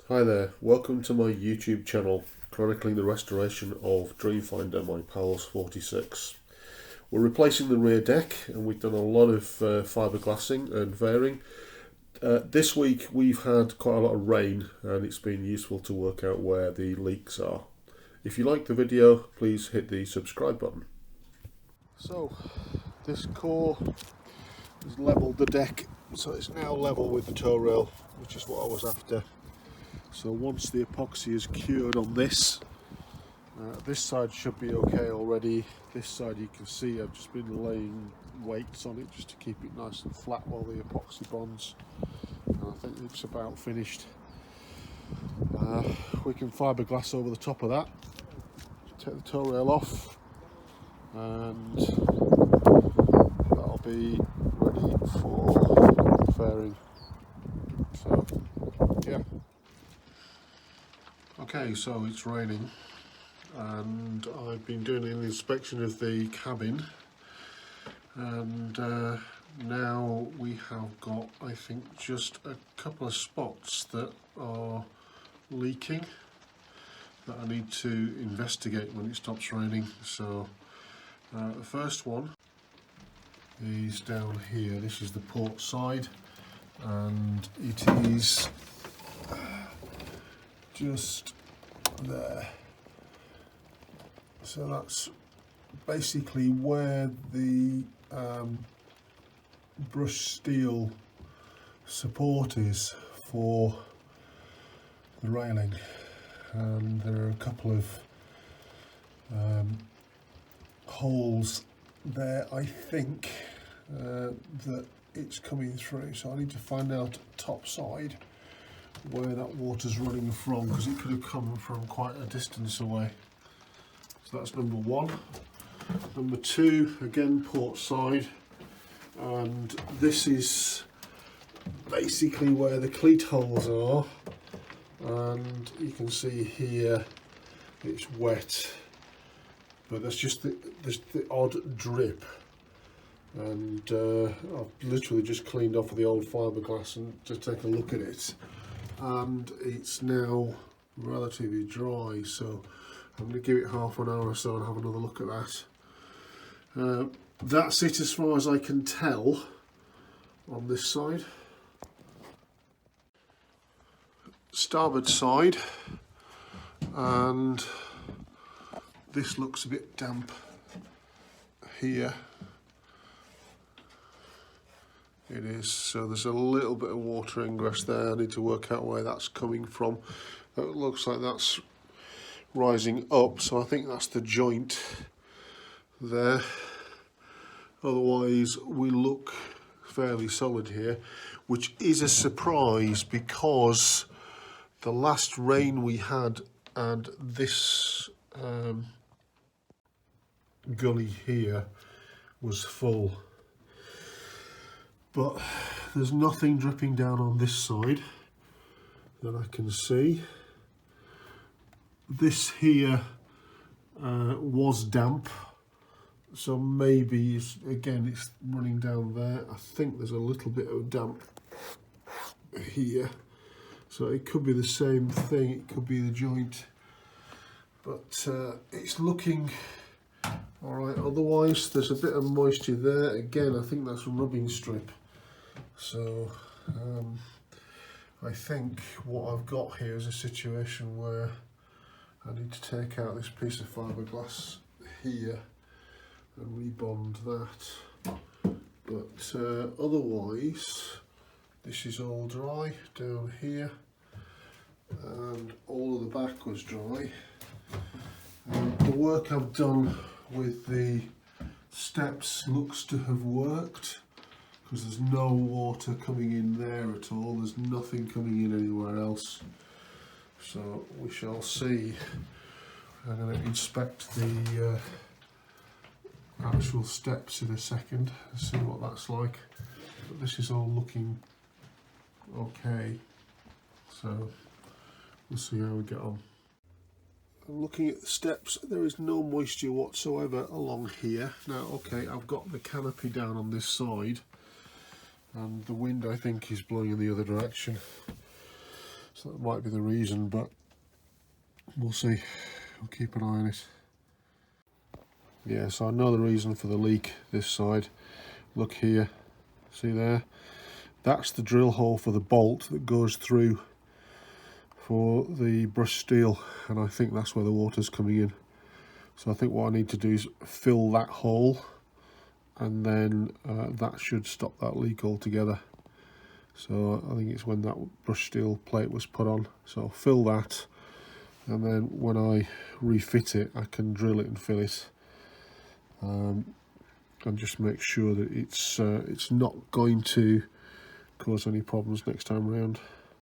Hi there, welcome to my YouTube channel chronicling the restoration of Dreamfinder, my PALS 46. We're replacing the rear deck and we've done a lot of fiberglassing and fairing. This week we've had quite a lot of rain and it's been useful to work out where the leaks are. If you like the video, please hit the subscribe button. So this core has levelled the deck, so it's now level with the toe rail, which is what I was after. So once the epoxy is cured on this side should be okay already. This side you can see I've just been laying weights on it just to keep it nice and flat while the epoxy bonds. And I think it's about finished. We can fiberglass over the top of that, take the toe rail off, and that'll be ready for fairing. So yeah. Okay, so it's raining and I've been doing an inspection of the cabin, and now we have got, I think, just a couple of spots that are leaking that I need to investigate when it stops raining. So the first one is down here. This is the port side and it is just there. So that's basically where the brushed steel support is for the railing, and there are a couple of holes there, I think, that it's coming through. So I need to find out top side where that water's running from, because it could have come from quite a distance away. So that's number one. Number two, again, port side, and this is basically where the cleat holes are, and you can see here it's wet, but that's just the odd drip, and I've literally just cleaned off the old fiberglass and to take a look at it, and it's now relatively dry, so I'm going to give it half an hour or so and have another look at that. That's it as far as I can tell on this side. Starboard side, and this looks a bit damp here. It is, so there's a little bit of water ingress there. I need to work out where that's coming from. It looks like that's rising up, so I think that's the joint there. Otherwise we look fairly solid here, which is a surprise because the last rain we had and this gully here was full, but there's nothing dripping down on this side that I can see. This here was damp, so maybe again it's running down there. I think there's a little bit of damp here, so it could be the same thing, it could be the joint, but it's looking alright. Otherwise there's a bit of moisture there, again I think that's a rubbing strip. So I think what I've got here is a situation where I need to take out this piece of fiberglass here and rebond that, but otherwise this is all dry down here, and all of the back was dry. The work I've done with the steps looks to have worked, because there's no water coming in there at all, there's nothing coming in anywhere else. So we shall see. I'm going to inspect the actual steps in a second and see what that's like. But this is all looking okay, so we'll see how we get on. I'm looking at the steps, there is no moisture whatsoever along here. Now, okay, I've got the canopy down on this side, and the wind I think is blowing in the other direction. So that might be the reason, but we'll see. We'll keep an eye on it. Yeah, so I know the reason for the leak this side. Look here, see there? That's the drill hole for the bolt that goes through for the brushed steel, and I think that's where the water's coming in. So I think what I need to do is fill that hole, and then that should stop that leak altogether. So I think it's when that brushed steel plate was put on. So I'll fill that, and then when I refit it, I can drill it and fill it, and just make sure that it's not going to cause any problems next time around.